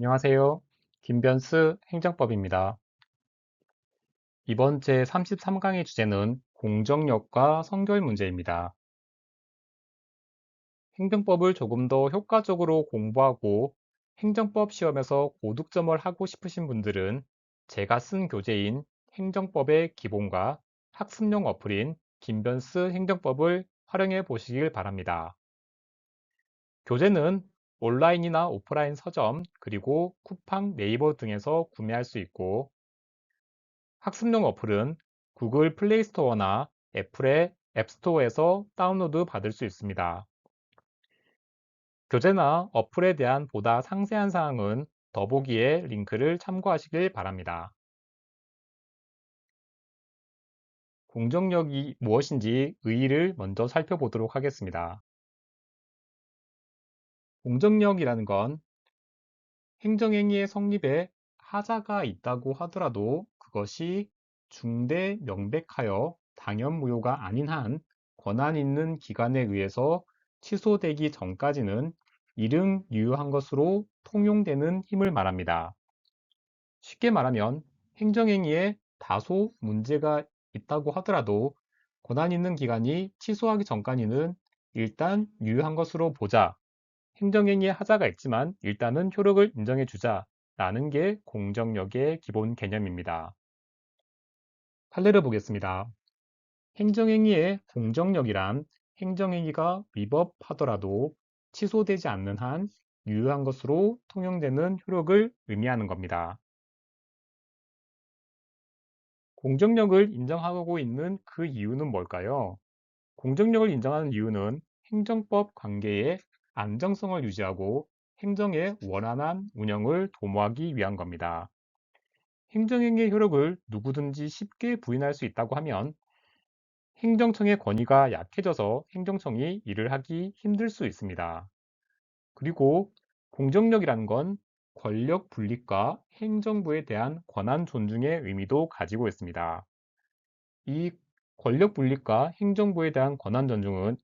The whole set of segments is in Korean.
안녕하세요. 김변스 행정법입니다. 이번 제 33강의 주제는 공정력과 성결 문제입니다. 행정법을 조금 더 효과적으로 공부하고 행정법 시험에서 고득점을 하고 싶으신 분들은 제가 쓴 교재인 행정법의 기본과 학습용 어플인 김변스 행정법을 활용해 보시길 바랍니다. 교재는 온라인이나 오프라인 서점, 그리고 쿠팡, 네이버 등에서 구매할 수 있고 학습용 어플은 구글 플레이 스토어나 애플의 앱스토어에서 다운로드 받을 수 있습니다. 교재나 어플에 대한 보다 상세한 사항은 더보기에 링크를 참고하시길 바랍니다. 공정력이 무엇인지 의의를 먼저 살펴보도록 하겠습니다. 공정력이라는 건 행정행위의 성립에 하자가 있다고 하더라도 그것이 중대 명백하여 당연무효가 아닌 한 권한 있는 기관에 의해서 취소되기 전까지는 이릉 유효한 것으로 통용되는 힘을 말합니다. 쉽게 말하면 행정행위에 다소 문제가 있다고 하더라도 권한 있는 기관이 취소하기 전까지는 일단 유효한 것으로 보자. 행정행위에 하자가 있지만 일단은 효력을 인정해 주자 라는 게 공정력의 기본 개념입니다. 판례를 보겠습니다. 행정행위의 공정력이란 행정행위가 위법하더라도 취소되지 않는 한 유효한 것으로 통용되는 효력을 의미하는 겁니다. 공정력을 인정하고 있는 그 이유는 뭘까요? 공정력을 인정하는 이유는 행정법 관계의 안정성을 유지하고 행정의 원활한 운영을 도모하기 위한 겁니다. 행정행위의 효력을 누구든지 쉽게 부인할 수 있다고 하면 행정청의 권위가 약해져서 행정청이 일을 하기 힘들 수 있습니다. 그리고 공정력이라는 건 권력 분립과 행정부에 대한 권한 존중의 의미도 가지고 있습니다. 이 권력 분립과 행정부에 대한 권한 존중은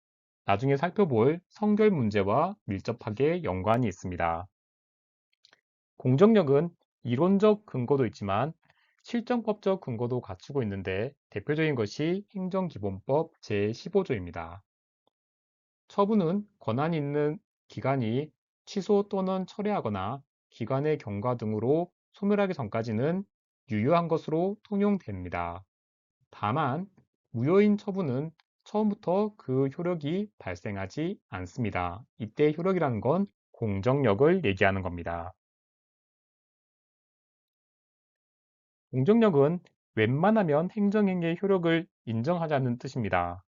나중에 살펴볼 성결 문제와 밀접하게 연관이 있습니다. 공정력은 이론적 근거도 있지만 실정법적 근거도 갖추고 있는데 대표적인 것이 행정기본법 제15조입니다. 처분은 권한 있는 기관이 취소 또는 철회하거나 기관의 경과 등으로 소멸하기 전까지는 유효한 것으로 통용됩니다. 다만 무효인 처분은 처음부터 그 효력이 발생하지 않습니다. 이때 효력이라는 건 공정력을 얘기하는 겁니다. 공정력은 웬만하면 행정행위의 효력을 인정하자는 뜻입니다.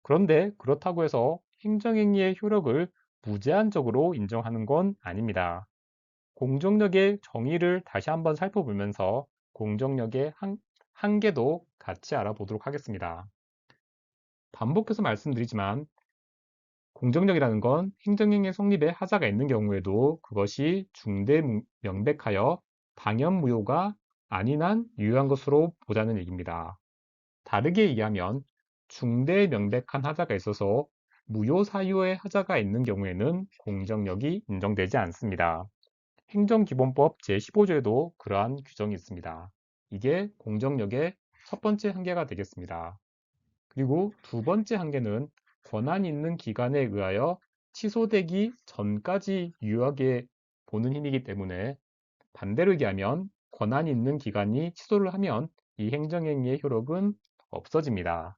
그런데 그렇다고 해서 행정행위의 효력을 무제한적으로 인정하는 건 아닙니다. 공정력의 정의를 다시 한번 살펴보면서 공정력의 한계도 같이 알아보도록 하겠습니다. 반복해서 말씀드리지만 공정력이라는 건 행정행위 성립에 하자가 있는 경우에도 그것이 중대 명백하여 당연무효가 아닌 한 유효한 것으로 보자는 얘기입니다. 다르게 얘기하면 중대 명백한 하자가 있어서 무효 사유의 하자가 있는 경우에는 공정력이 인정되지 않습니다. 행정기본법 제15조에도 그러한 규정이 있습니다. 이게 공정력의 첫 번째 한계가 되겠습니다. 그리고 두 번째 한계는 권한 있는 기관에 의하여 취소되기 전까지 유효하게 보는 힘이기 때문에 반대로 얘기하면 권한 있는 기관이 취소를 하면 이 행정행위의 효력은 없어집니다.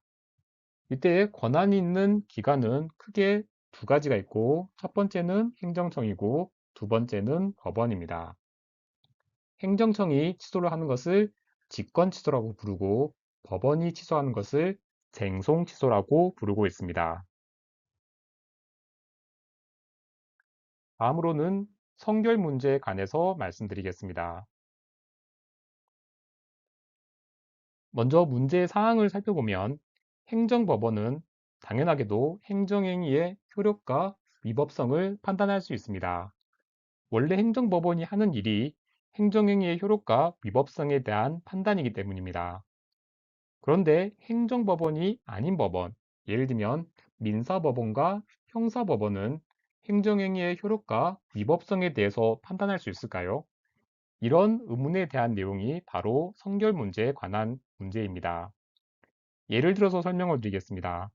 이때 권한이 있는 기관은 크게 두 가지가 있고 첫 번째는 행정청이고 두 번째는 법원입니다. 행정청이 취소를 하는 것을 직권취소라고 부르고 법원이 취소하는 것을 쟁송취소라고 부르고 있습니다. 다음으로는 성결 문제에 관해서 말씀드리겠습니다. 먼저 문제의 사항을 살펴보면 행정법원은 당연하게도 행정행위의 효력과 위법성을 판단할 수 있습니다. 원래 행정법원이 하는 일이 행정행위의 효력과 위법성에 대한 판단이기 때문입니다. 그런데 행정법원이 아닌 법원, 예를 들면 민사법원과 형사법원은 행정행위의 효력과 위법성에 대해서 판단할 수 있을까요? 이런 의문에 대한 내용이 바로 성결 문제에 관한 문제입니다. 예를 들어서 설명을 드리겠습니다.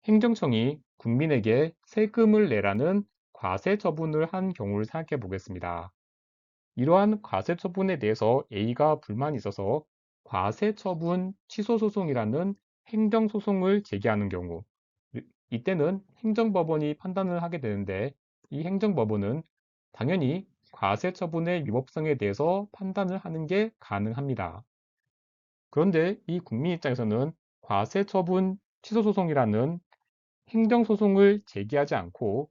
행정청이 국민에게 세금을 내라는 과세 처분을 한 경우를 생각해 보겠습니다. 이러한 과세 처분에 대해서 A가 불만이 있어서 과세 처분 취소 소송이라는 행정 소송을 제기하는 경우, 이때는 행정법원이 판단을 하게 되는데, 이 행정법원은 당연히 과세 처분의 위법성에 대해서 판단을 하는 게 가능합니다. 그런데 이 국민 입장에서는 과세 처분 취소 소송이라는 행정소송을 제기하지 않고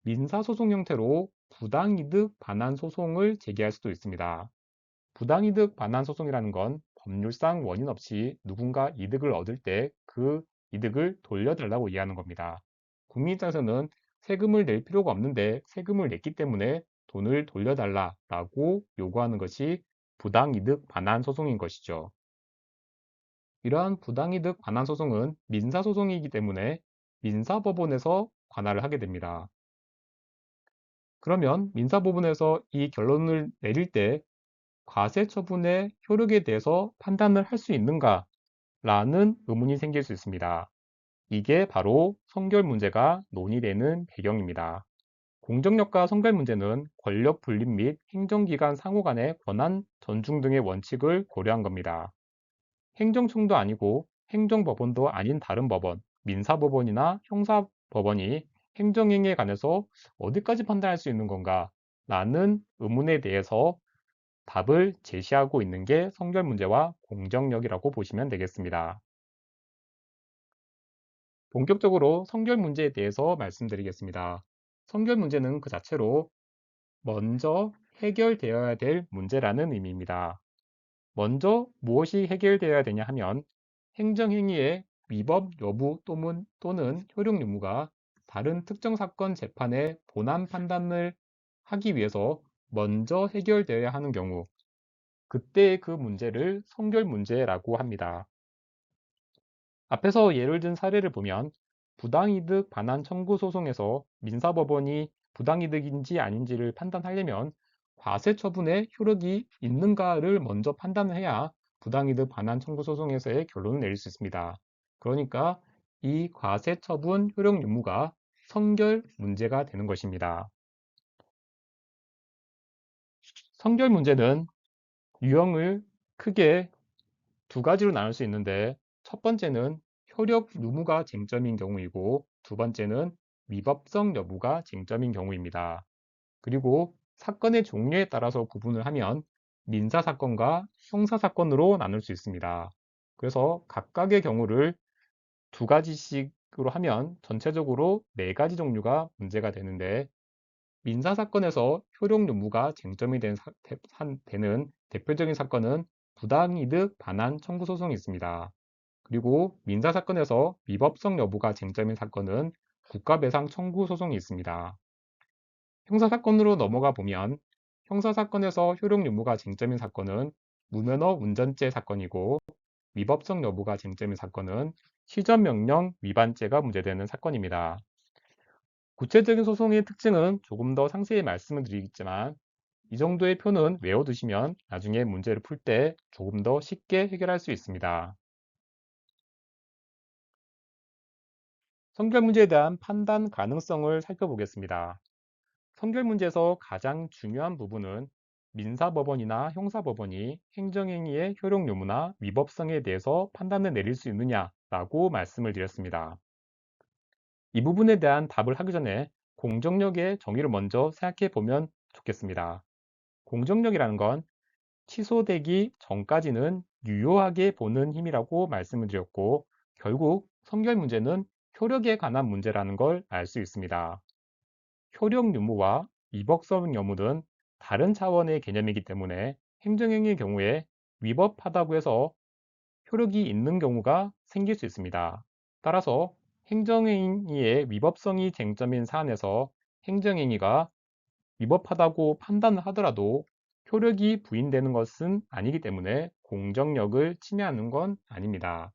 민사소송 형태로 부당이득 반환 소송을 제기할 수도 있습니다. 부당이득 반환 소송이라는 건 법률상 원인 없이 누군가 이득을 얻을 때 그 이득을 돌려달라고 이해하는 겁니다. 국민 입장에서는 세금을 낼 필요가 없는데 세금을 냈기 때문에 돈을 돌려달라고 요구하는 것이 부당이득 반환 소송인 것이죠. 이러한 부당이득 반환 소송은 민사소송이기 때문에 민사법원에서 관할을 하게 됩니다. 그러면 민사법원에서 이 결론을 내릴 때 과세 처분의 효력에 대해서 판단을 할 수 있는가? 라는 의문이 생길 수 있습니다. 이게 바로 성결 문제가 논의되는 배경입니다. 공정력과 성결 문제는 권력 분립 및 행정기관 상호 간의 권한 존중 등의 원칙을 고려한 겁니다. 행정청도 아니고 행정법원도 아닌 다른 법원, 민사법원이나 형사법원이 행정행위에 관해서 어디까지 판단할 수 있는 건가? 라는 의문에 대해서 답을 제시하고 있는 게 성결 문제와 공정력이라고 보시면 되겠습니다. 본격적으로 성결 문제에 대해서 말씀드리겠습니다. 성결 문제는 그 자체로 먼저 해결되어야 될 문제라는 의미입니다. 먼저 무엇이 해결되어야 되냐 하면 행정행위의 위법 여부 또는 효력 유무가 다른 특정 사건 재판의 본안 판단을 하기 위해서 먼저 해결되어야 하는 경우, 그때 그 문제를 성결 문제라고 합니다. 앞에서 예를 든 사례를 보면 부당이득 반환 청구 소송에서 민사법원이 부당이득인지 아닌지를 판단하려면 과세 처분의 효력이 있는가를 먼저 판단을 해야 부당이득 반환 청구 소송에서의 결론을 내릴 수 있습니다. 그러니까 이 과세 처분 효력 유무가 성결 문제가 되는 것입니다. 성결 문제는 유형을 크게 두 가지로 나눌 수 있는데, 첫 번째는 효력 유무가 쟁점인 경우이고 두 번째는 위법성 여부가 쟁점인 경우입니다. 그리고 사건의 종류에 따라서 구분을 하면 민사사건과 형사사건으로 나눌 수 있습니다. 그래서 각각의 경우를 두 가지씩으로 하면 전체적으로 네 가지 종류가 문제가 되는데, 민사사건에서 효력 유무가 쟁점이 되는 대표적인 사건은 부당이득 반환 청구 소송이 있습니다. 그리고 민사사건에서 위법성 여부가 쟁점인 사건은 국가배상 청구 소송이 있습니다. 형사사건으로 넘어가 보면 형사사건에서 효력 유무가 쟁점인 사건은 무면허 운전죄 사건이고 위법성 여부가 쟁점인 사건은 시전명령 위반죄가 문제되는 사건입니다. 구체적인 소송의 특징은 조금 더 상세히 말씀을 드리겠지만 이 정도의 표는 외워두시면 나중에 문제를 풀 때 조금 더 쉽게 해결할 수 있습니다. 성결 문제에 대한 판단 가능성을 살펴보겠습니다. 성결 문제에서 가장 중요한 부분은 민사법원이나 형사법원이 행정행위의 효력 유무나 위법성에 대해서 판단을 내릴 수 있느냐라고 말씀을 드렸습니다. 이 부분에 대한 답을 하기 전에 공정력의 정의를 먼저 생각해 보면 좋겠습니다. 공정력이라는 건 취소되기 전까지는 유효하게 보는 힘이라고 말씀을 드렸고, 결국 성결 문제는 효력에 관한 문제라는 걸 알 수 있습니다. 효력 유무와 위법성 여부는 다른 차원의 개념이기 때문에 행정행위의 경우에 위법하다고 해서 효력이 있는 경우가 생길 수 있습니다. 따라서 행정행위의 위법성이 쟁점인 사안에서 행정행위가 위법하다고 판단을 하더라도 효력이 부인되는 것은 아니기 때문에 공정력을 침해하는 건 아닙니다.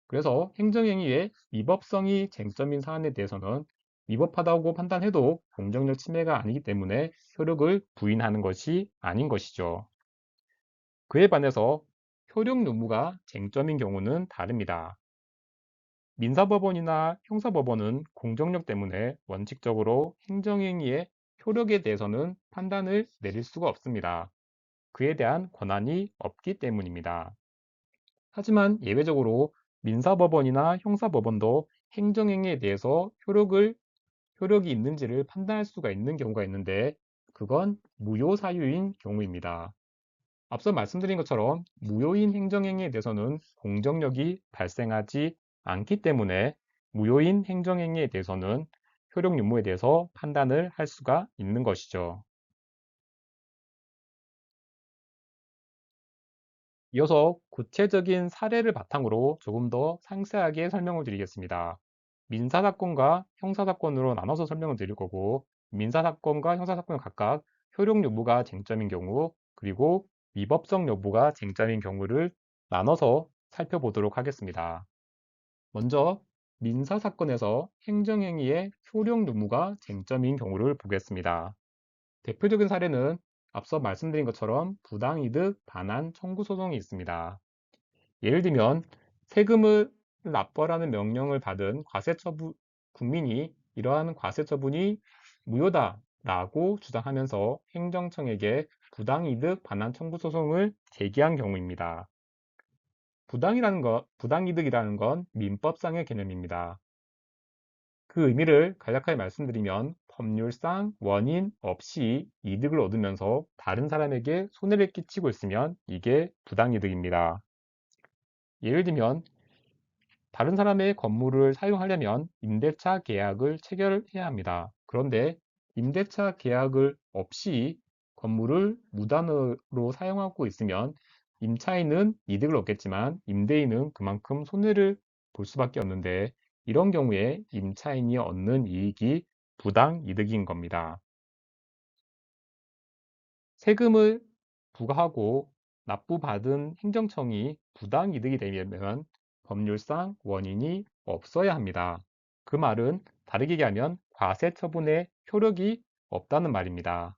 그래서 행정행위의 위법성이 쟁점인 사안에 대해서는 위법하다고 판단해도 공정력 침해가 아니기 때문에 효력을 부인하는 것이 아닌 것이죠. 그에 반해서 효력 유무가 쟁점인 경우는 다릅니다. 민사법원이나 형사법원은 공정력 때문에 원칙적으로 행정행위의 효력에 대해서는 판단을 내릴 수가 없습니다. 그에 대한 권한이 없기 때문입니다. 하지만 예외적으로 민사법원이나 형사법원도 행정행위에 대해서 효력이 있는지를 판단할 수가 있는 경우가 있는데 그건 무효사유인 경우입니다. 앞서 말씀드린 것처럼 무효인 행정행위에 대해서는 공정력이 발생하지 않기 때문에 무효인 행정행위에 대해서는 효력 유무에 대해서 판단을 할 수가 있는 것이죠. 이어서 구체적인 사례를 바탕으로 조금 더 상세하게 설명을 드리겠습니다. 민사사건과 형사사건으로 나눠서 설명을 드릴 거고, 민사사건과 형사사건 각각 효력 여부가 쟁점인 경우, 그리고 위법성 여부가 쟁점인 경우를 나눠서 살펴보도록 하겠습니다. 먼저 민사사건에서 행정행위의 효력 유무가 쟁점인 경우를 보겠습니다. 대표적인 사례는 앞서 말씀드린 것처럼 부당이득 반환 청구 소송이 있습니다. 예를 들면 세금을 납부하라는 명령을 받은 국민이 이러한 과세 처분이 무효다라고 주장하면서 행정청에게 부당이득 반환 청구 소송을 제기한 경우입니다. 부당이득이라는 건 민법상의 개념입니다. 그 의미를 간략하게 말씀드리면 법률상 원인 없이 이득을 얻으면서 다른 사람에게 손해를 끼치고 있으면 이게 부당이득입니다. 예를 들면 다른 사람의 건물을 사용하려면 임대차 계약을 체결해야 합니다. 그런데 임대차 계약을 없이 건물을 무단으로 사용하고 있으면 임차인은 이득을 얻겠지만 임대인은 그만큼 손해를 볼 수밖에 없는데 이런 경우에 임차인이 얻는 이익이 부당이득인 겁니다. 세금을 부과하고 납부받은 행정청이 부당이득이 되면 법률상 원인이 없어야 합니다. 그 말은 다르게 얘기하면 과세 처분의 효력이 없다는 말입니다.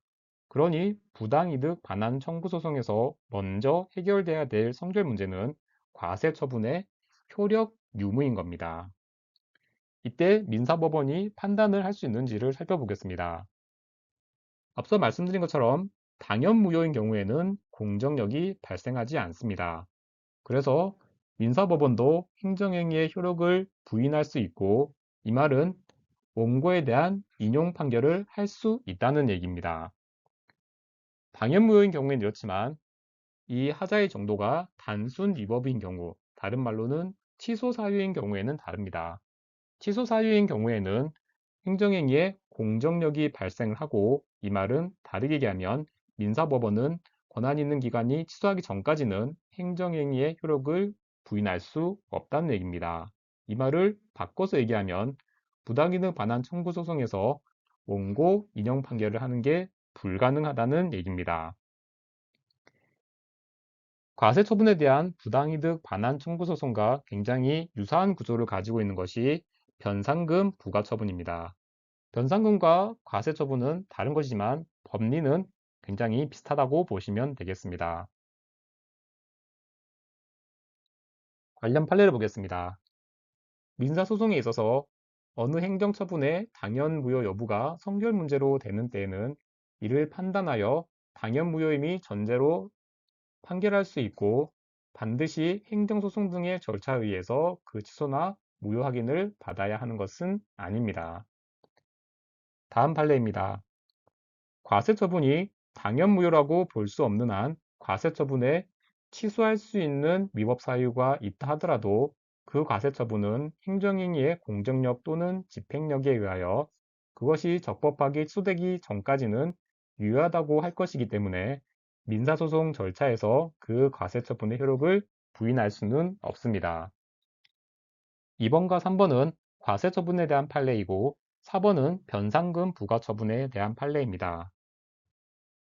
그러니 부당이득 반환 청구 소송에서 먼저 해결돼야 될 성질 문제는 과세 처분의 효력 유무인 겁니다. 이때 민사법원이 판단을 할 수 있는지를 살펴보겠습니다. 앞서 말씀드린 것처럼 당연무효인 경우에는 공정력이 발생하지 않습니다. 그래서 민사법원도 행정행위의 효력을 부인할 수 있고 이 말은 원고에 대한 인용 판결을 할 수 있다는 얘기입니다. 당연무효인 경우에는 이렇지만 이 하자의 정도가 단순 위법인 경우, 다른 말로는 취소 사유인 경우에는 다릅니다. 취소 사유인 경우에는 행정행위에 공정력이 발생을 하고 이 말은 다르게 얘기하면 민사법원은 권한 있는 기관이 취소하기 전까지는 행정행위의 효력을 부인할 수 없다는 얘기입니다. 이 말을 바꿔서 얘기하면 부당이득 반환 청구 소송에서 원고 인용 판결을 하는 게 불가능하다는 얘기입니다. 과세 처분에 대한 부당이득 반환 청구 소송과 굉장히 유사한 구조를 가지고 있는 것이 변상금 부과 처분입니다. 변상금과 과세 처분은 다른 것이지만 법리는 굉장히 비슷하다고 보시면 되겠습니다. 관련 판례를 보겠습니다. 민사소송에 있어서 어느 행정처분의 당연무효 여부가 성결 문제로 되는 때에는 이를 판단하여 당연무효임이 전제로 판결할 수 있고 반드시 행정소송 등의 절차에 의해서 그 취소나 무효 확인을 받아야 하는 것은 아닙니다. 다음 판례입니다. 과세 처분이 당연무효라고 볼 수 없는 한 과세 처분에 취소할 수 있는 위법 사유가 있다 하더라도 그 과세 처분은 행정행위의 공정력 또는 집행력에 의하여 그것이 적법하게 취소되기 전까지는 유효하다고 할 것이기 때문에 민사소송 절차에서 그 과세 처분의 효력을 부인할 수는 없습니다. 2번과 3번은 과세 처분에 대한 판례이고 4번은 변상금 부과 처분에 대한 판례입니다.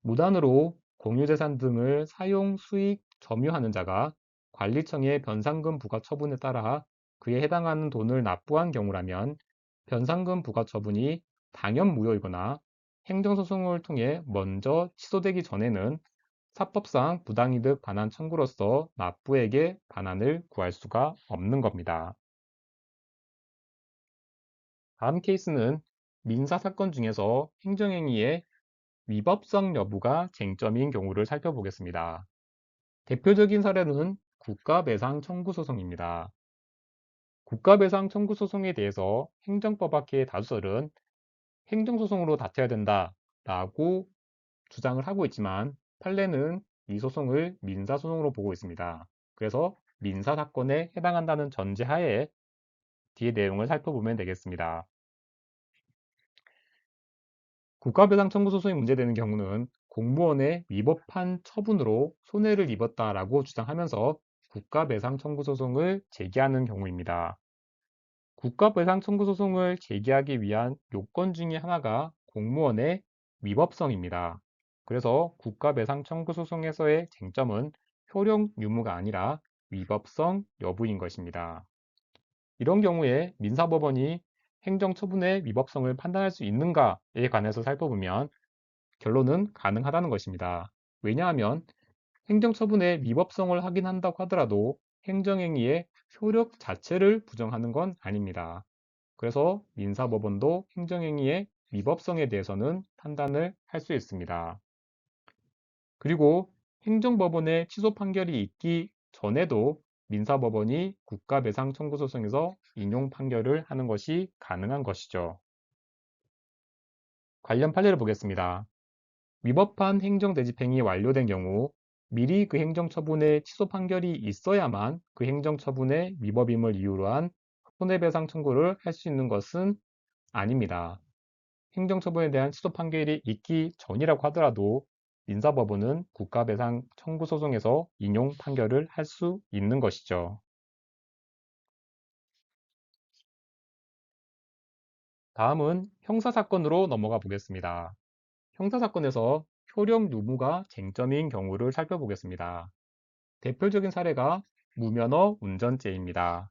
무단으로 공유재산 등을 사용, 수익, 점유하는 자가 관리청의 변상금 부과 처분에 따라 그에 해당하는 돈을 납부한 경우라면 변상금 부과 처분이 당연무효이거나 행정소송을 통해 먼저 취소되기 전에는 사법상 부당이득 반환 청구로서 납부에게 반환을 구할 수가 없는 겁니다. 다음 케이스는 민사사건 중에서 행정행위의 위법성 여부가 쟁점인 경우를 살펴보겠습니다. 대표적인 사례는 국가배상 청구 소송입니다. 국가배상 청구 소송에 대해서 행정법학회 다수설은 행정소송으로 다퉈야 된다라고 주장을 하고 있지만 판례는 이 소송을 민사소송으로 보고 있습니다. 그래서 민사사건에 해당한다는 전제하에 뒤의 내용을 살펴보면 되겠습니다. 국가배상 청구 소송이 문제되는 경우는 공무원의 위법한 처분으로 손해를 입었다라고 주장하면서 국가배상 청구 소송을 제기하는 경우입니다. 국가배상 청구 소송을 제기하기 위한 요건 중에 하나가 공무원의 위법성입니다. 그래서 국가배상 청구 소송에서의 쟁점은 효력 유무가 아니라 위법성 여부인 것입니다. 이런 경우에 민사법원이 행정처분의 위법성을 판단할 수 있는가에 관해서 살펴보면 결론은 가능하다는 것입니다. 왜냐하면 행정처분의 위법성을 확인한다고 하더라도 행정행위의 효력 자체를 부정하는 건 아닙니다. 그래서 민사법원도 행정행위의 위법성에 대해서는 판단을 할 수 있습니다. 그리고 행정법원의 취소 판결이 있기 전에도 민사법원이 국가배상 청구 소송에서 인용 판결을 하는 것이 가능한 것이죠. 관련 판례를 보겠습니다. 위법한 행정대집행이 완료된 경우 미리 그 행정처분의 취소 판결이 있어야만 그 행정처분의 위법임을 이유로 한 손해배상 청구를 할 수 있는 것은 아닙니다. 행정처분에 대한 취소 판결이 있기 전이라고 하더라도 민사법원은 국가배상 청구 소송에서 인용 판결을 할 수 있는 것이죠. 다음은 형사사건으로 넘어가 보겠습니다. 형사사건에서 효력 유무가 쟁점인 경우를 살펴보겠습니다. 대표적인 사례가 무면허 운전죄입니다.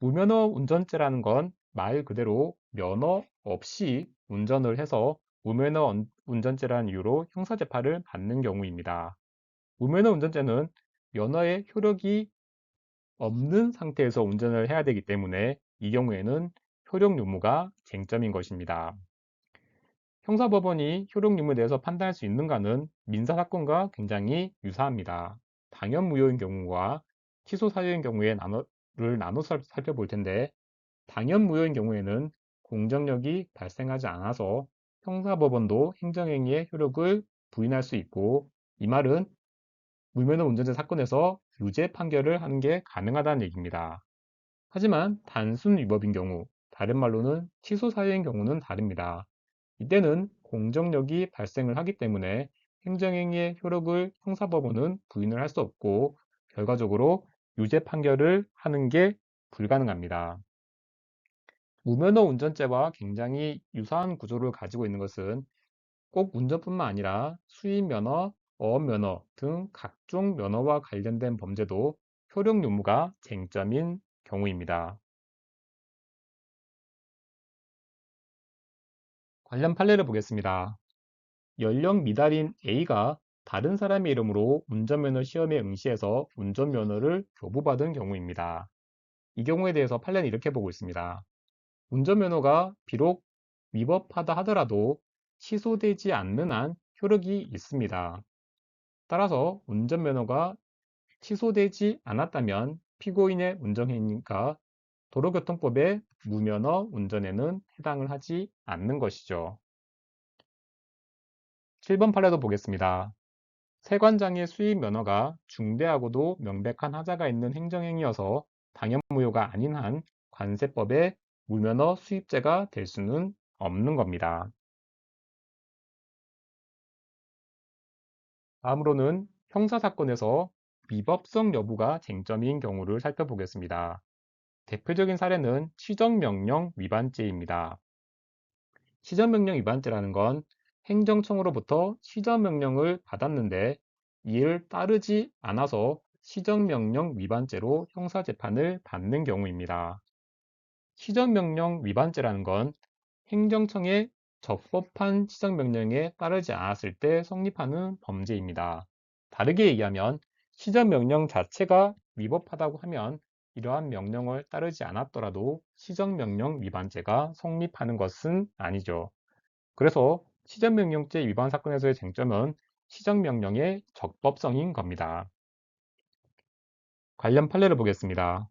무면허 운전죄라는 건 말 그대로 면허 없이 운전을 해서 무면허 운전죄라는 이유로 형사재판을 받는 경우입니다. 무면허 운전죄는 면허의 효력이 없는 상태에서 운전을 해야 되기 때문에 이 경우에는 효력 유무가 쟁점인 것입니다. 형사법원이 효력 유무에 대해서 판단할 수 있는가는 민사사건과 굉장히 유사합니다. 당연 무효인 경우와 취소 사유인 경우에 나눠서 살펴볼 텐데 당연 무효인 경우에는 공정력이 발생하지 않아서 형사법원도 행정행위의 효력을 부인할 수 있고 이 말은 무면허 운전자 사건에서 유죄 판결을 하는 게 가능하다는 얘기입니다. 하지만 단순 위법인 경우, 다른 말로는 취소 사유인 경우는 다릅니다. 이때는 공정력이 발생을 하기 때문에 행정행위의 효력을 형사법원은 부인을 할 수 없고 결과적으로 유죄 판결을 하는 게 불가능합니다. 무면허 운전죄와 굉장히 유사한 구조를 가지고 있는 것은 꼭 운전뿐만 아니라 수입면허, 어업면허 등 각종 면허와 관련된 범죄도 효력 유무가 쟁점인 경우입니다. 관련 판례를 보겠습니다. 연령 미달인 A가 다른 사람의 이름으로 운전면허 시험에 응시해서 운전면허를 교부받은 경우입니다. 이 경우에 대해서 판례는 이렇게 보고 있습니다. 운전면허가 비록 위법하다 하더라도 취소되지 않는 한 효력이 있습니다. 따라서 운전면허가 취소되지 않았다면 피고인의 운전행위가 도로교통법의 무면허 운전에는 해당을 하지 않는 것이죠. 7번 판례도 보겠습니다. 세관장의 수입 면허가 중대하고도 명백한 하자가 있는 행정행위여서 당연무효가 아닌 한 관세법의 무면허 수입죄가 될 수는 없는 겁니다. 다음으로는 형사사건에서 위법성 여부가 쟁점인 경우를 살펴보겠습니다. 대표적인 사례는 시정명령 위반죄입니다. 시정명령 위반죄라는 건 행정청으로부터 시정명령을 받았는데 이를 따르지 않아서 시정명령 위반죄로 형사재판을 받는 경우입니다. 시정명령 위반죄라는 건 행정청의 적법한 시정명령에 따르지 않았을 때 성립하는 범죄입니다. 다르게 얘기하면 시정명령 자체가 위법하다고 하면 이러한 명령을 따르지 않았더라도 시정명령 위반죄가 성립하는 것은 아니죠. 그래서 시정명령죄 위반 사건에서의 쟁점은 시정명령의 적법성인 겁니다. 관련 판례를 보겠습니다.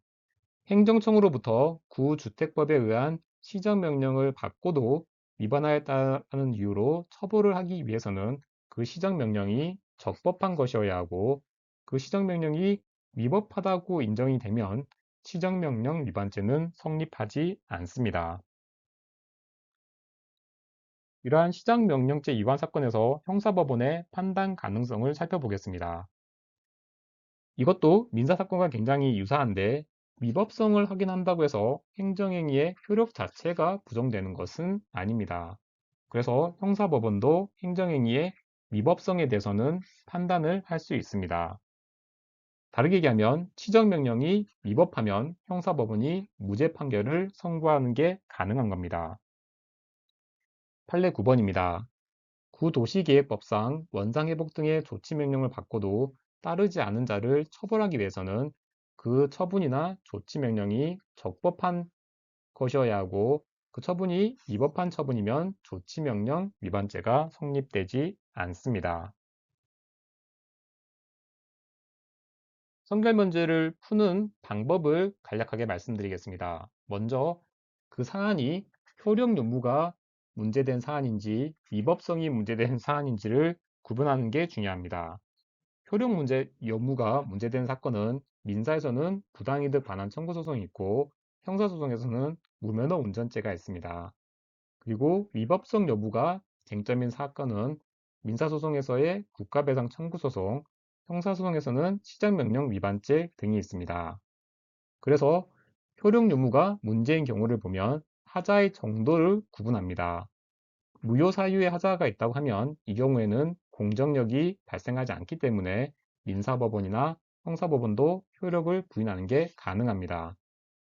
행정청으로부터 구주택법에 의한 시정명령을 받고도 위반하였다는 이유로 처벌을 하기 위해서는 그 시정명령이 적법한 것이어야 하고 그 시정명령이 위법하다고 인정이 되면 시정명령 위반죄는 성립하지 않습니다. 이러한 시정명령죄 위반 사건에서 형사법원의 판단 가능성을 살펴보겠습니다. 이것도 민사사건과 굉장히 유사한데 위법성을 확인한다고 해서 행정행위의 효력 자체가 부정되는 것은 아닙니다. 그래서 형사법원도 행정행위의 위법성에 대해서는 판단을 할 수 있습니다. 다르게 얘기하면 시정명령이 위법하면 형사법원이 무죄 판결을 선고하는 게 가능한 겁니다. 판례 9번입니다. 구도시계획법상 원상회복 등의 조치명령을 받고도 따르지 않은 자를 처벌하기 위해서는 그 처분이나 조치명령이 적법한 것이어야 하고 그 처분이 위법한 처분이면 조치명령 위반죄가 성립되지 않습니다. 선결 문제를 푸는 방법을 간략하게 말씀드리겠습니다. 먼저 그 사안이 효력 요무가 문제된 사안인지 위법성이 문제된 사안인지를 구분하는 게 중요합니다. 효력 문제 여무가 문제된 사건은 민사에서는 부당이득 반환 청구 소송이 있고 형사소송에서는 무면허 운전죄가 있습니다. 그리고 위법성 여부가 쟁점인 사건은 민사소송에서의 국가배상 청구 소송, 형사소송에서는 시정명령 위반죄 등이 있습니다. 그래서 효력 유무가 문제인 경우를 보면 하자의 정도를 구분합니다. 무효 사유의 하자가 있다고 하면 이 경우에는 공정력이 발생하지 않기 때문에 민사법원이나 형사법원도 효력을 부인하는 게 가능합니다.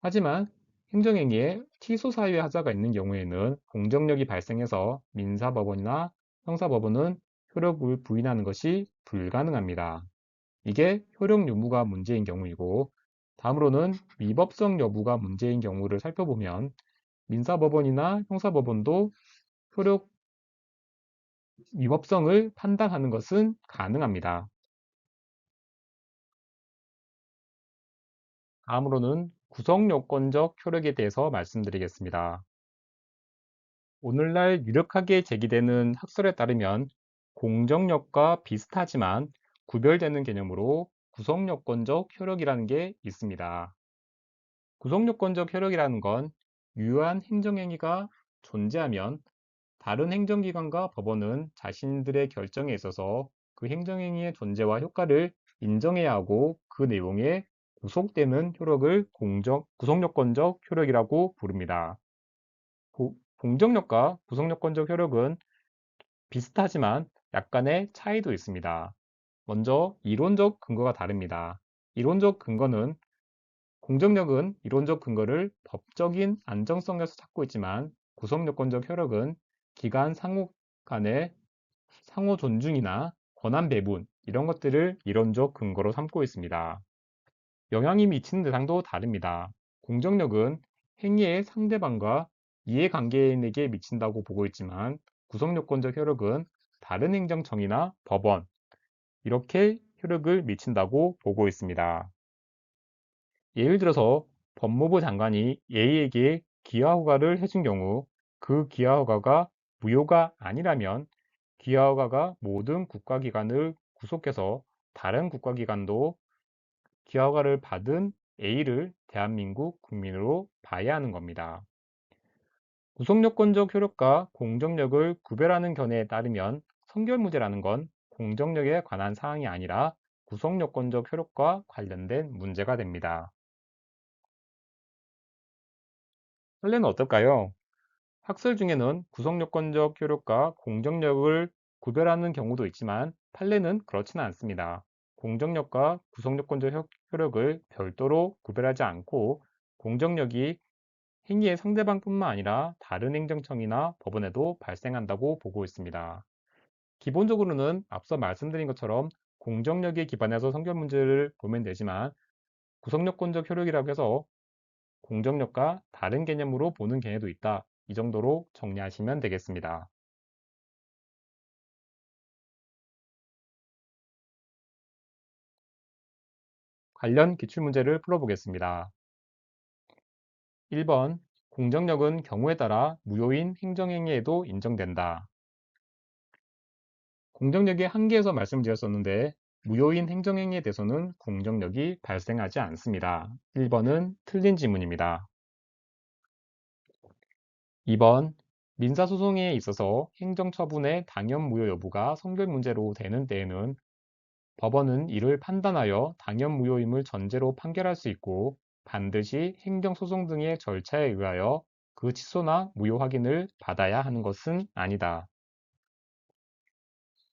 하지만 행정행위에 취소 사유의 하자가 있는 경우에는 공정력이 발생해서 민사법원이나 형사법원은 효력을 부인하는 것이 불가능합니다. 이게 효력 유무가 문제인 경우이고 다음으로는 위법성 여부가 문제인 경우를 살펴보면 민사법원이나 형사법원도 효력 위법성을 판단하는 것은 가능합니다. 다음으로는 구성요건적 효력에 대해서 말씀드리겠습니다. 오늘날 유력하게 제기되는 학설에 따르면 공정력과 비슷하지만 구별되는 개념으로 구성요건적 효력이라는 게 있습니다. 구성요건적 효력이라는 건 유효한 행정행위가 존재하면 다른 행정기관과 법원은 자신들의 결정에 있어서 그 행정행위의 존재와 효과를 인정해야 하고 그 내용에 구속되는 효력을 구성요건적 효력이라고 부릅니다. 공정력과 구성요건적 효력은 비슷하지만 약간의 차이도 있습니다. 먼저 이론적 근거가 다릅니다. 이론적 근거는 공정력은 이론적 근거를 법적인 안정성에서 찾고 있지만 구성요건적 효력은 기관 상호 간의 상호 존중이나 권한 배분 이런 것들을 이론적 근거로 삼고 있습니다. 영향이 미치는 대상도 다릅니다. 공정력은 행위의 상대방과 이해관계인에게 미친다고 보고 있지만 구성요건적 효력은 다른 행정청이나 법원 이렇게 효력을 미친다고 보고 있습니다. 예를 들어서 법무부 장관이 A에게 기하허가를 해준 경우 그 기하허가가 무효가 아니라면 기하허가가 모든 국가기관을 구속해서 다른 국가기관도 기하허가를 받은 A를 대한민국 국민으로 봐야 하는 겁니다. 구속요건적 효력과 공정력을 구별하는 견해에 따르면 선결무죄라는 건 공정력에 관한 사항이 아니라 구속요건적 효력과 관련된 문제가 됩니다. 판례는 어떨까요? 학설 중에는 구성요건적 효력과 공정력을 구별하는 경우도 있지만 판례는 그렇지는 않습니다. 공정력과 구성요건적 효력을 별도로 구별하지 않고 공정력이 행위의 상대방뿐만 아니라 다른 행정청이나 법원에도 발생한다고 보고 있습니다. 기본적으로는 앞서 말씀드린 것처럼 공정력에 기반해서 선결 문제를 보면 되지만 구속요건적 효력이라고 해서 공정력과 다른 개념으로 보는 경우도 있다. 이 정도로 정리하시면 되겠습니다. 관련 기출문제를 풀어보겠습니다. 1번 공정력은 경우에 따라 무효인 행정행위에도 인정된다. 공정력의 한계에서 말씀드렸었는데 무효인 행정행위에 대해서는 공정력이 발생하지 않습니다. 1번은 틀린 지문입니다. 2번 민사소송에 있어서 행정처분의 당연 무효 여부가 선결 문제로 되는 때에는 법원은 이를 판단하여 당연 무효임을 전제로 판결할 수 있고 반드시 행정소송 등의 절차에 의하여 그 취소나 무효 확인을 받아야 하는 것은 아니다.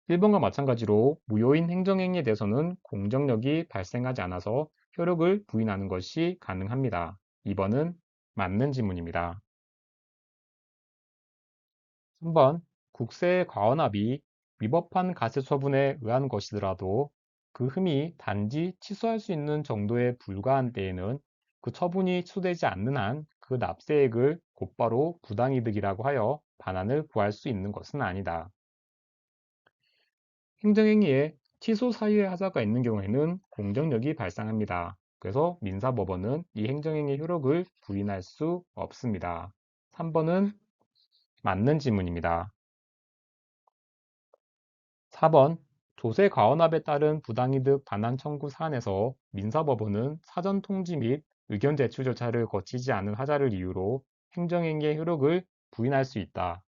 1번과 마찬가지로 무효인 행정행위에 대해서는 공정력이 발생하지 않아서 효력을 부인하는 것이 가능합니다. 2번은 맞는 지문입니다. 3번 국세의 과언합이 위법한 가세처분에 의한 것이더라도 그 흠이 단지 취소할 수 있는 정도에 불과한 때에는 그 처분이 취소되지 않는 한 그 납세액을 곧바로 부당이득이라고 하여 반환을 구할 수 있는 것은 아니다. 행정행위에 취소 사유의 하자가 있는 경우에는 공정력이 발생합니다. 그래서 민사법원은 이 행정행위 효력을 부인할 수 없습니다. 3번은 맞는 지문입니다. 4번 조세 과언합에 따른 부당이득 반환 청구 사안에서 민사법원은 사전 통지 및 의견 제출 절차를 거치지 않은 하자를 이유로 행정행위의 효력을 부인할 수 있다.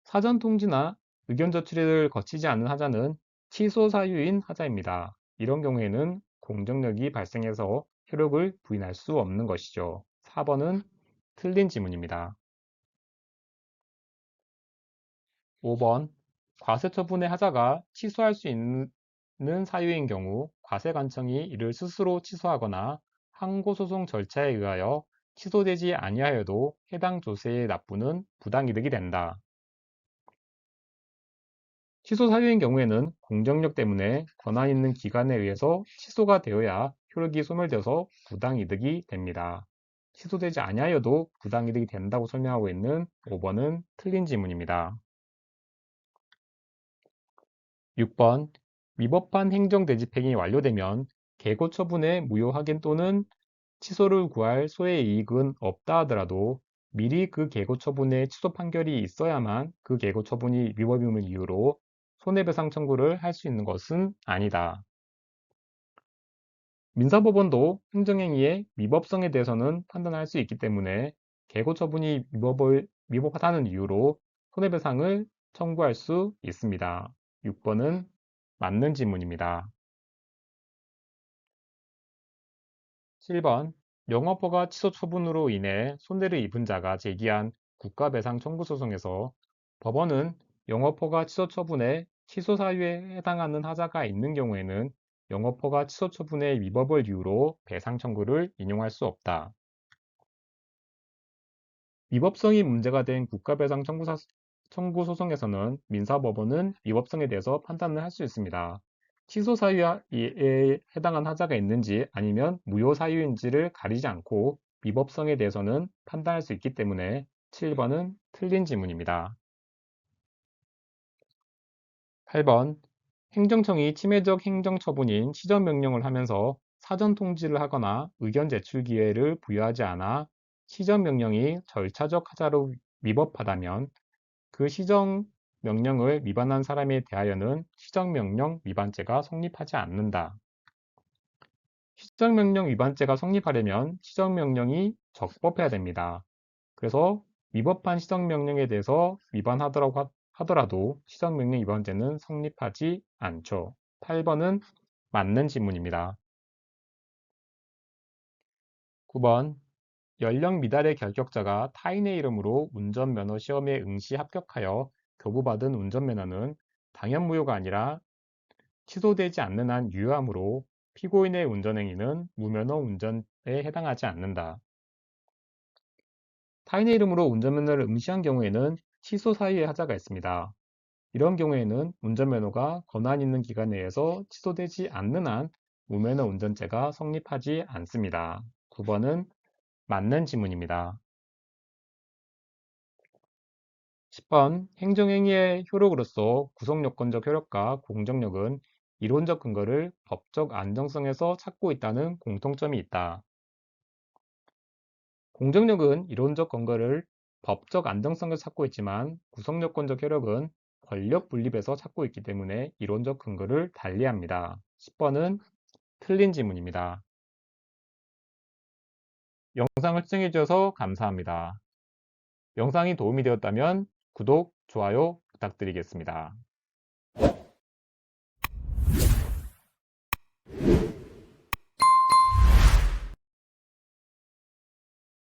사전 통지나 의견 제출을 거치지 않은 하자는 취소 사유인 하자입니다. 이런 경우에는 공정력이 발생해서 효력을 부인할 수 없는 것이죠. 4번은 틀린 지문입니다. 5번 과세처분의 하자가 취소할 수 있는 사유인 경우 과세관청이 이를 스스로 취소하거나 항고소송 절차에 의하여 취소되지 아니하여도 해당 조세의 납부는 부당이득이 된다. 취소 사유인 경우에는 공정력 때문에 권한 있는 기관에 의해서 취소가 되어야 효력이 소멸되어서 부당이득이 됩니다. 취소되지 아니하여도 부당이득이 된다고 설명하고 있는 5번은 틀린 지문입니다. 6번 위법한 행정대집행이 완료되면 개고 처분의 무효 확인 또는 취소를 구할 소의 이익은 없다 하더라도 미리 그 개고 처분의 취소 판결이 있어야만 그 개고 처분이 위법임을 이유로 손해배상 청구를 할 수 있는 것은 아니다. 민사법원도 행정행위의 위법성에 대해서는 판단할 수 있기 때문에 개고 처분이 위법하다는 이유로 손해배상을 청구할 수 있습니다. 6번은 맞는 지문입니다. 7번 영업허가 취소 처분으로 인해 손해를 입은 자가 제기한 국가배상 청구 소송에서 법원은 영업허가 취소 처분에 취소 사유에 해당하는 하자가 있는 경우에는 영업허가 취소 처분의 위법을 이유로 배상 청구를 인용할 수 없다. 위법성이 문제가 된 국가배상 청구 소송에서는 민사법원은 위법성에 대해서 판단을 할 수 있습니다. 취소 사유에 해당한 하자가 있는지 아니면 무효 사유인지를 가리지 않고 위법성에 대해서는 판단할 수 있기 때문에 7번은 틀린 지문입니다. 8번 행정청이 침해적 행정처분인 시정명령을 하면서 사전 통지를 하거나 의견 제출 기회를 부여하지 않아 시정명령이 절차적 하자로 위법하다면 그 시정명령을 위반한 사람에 대하여는 시정명령 위반죄가 성립하지 않는다. 시정명령 위반죄가 성립하려면 시정명령이 적법해야 됩니다. 그래서 위법한 시정명령에 대해서 위반하더라도 하더라도 시정명령 위반죄는 성립하지 않죠. 8번은 맞는 지문입니다. 9번 연령 미달의 결격자가 타인의 이름으로 운전면허 시험에 응시 합격하여 교부받은 운전면허는 당연무효가 아니라 취소되지 않는 한 유효하므로 피고인의 운전행위는 무면허 운전에 해당하지 않는다. 타인의 이름으로 운전면허를 응시한 경우에는 취소 사유의 하자가 있습니다. 이런 경우에는 운전면허가 권한 있는 기간 내에서 취소되지 않는 한 무면허 운전죄가 성립하지 않습니다. 9번은 맞는 지문입니다. 10번 행정행위의 효력으로서 구속요건적 효력과 공정력은 이론적 근거를 법적 안정성에서 찾고 있다는 공통점이 있다. 공정력은 이론적 근거를 법적 안정성에서 찾고 있지만 구속요건적 효력은 권력 분립에서 찾고 있기 때문에 이론적 근거를 달리합니다. 10번은 틀린 지문입니다. 영상을 시청해 주셔서 감사합니다. 영상이 도움이 되었다면 구독, 좋아요 부탁드리겠습니다.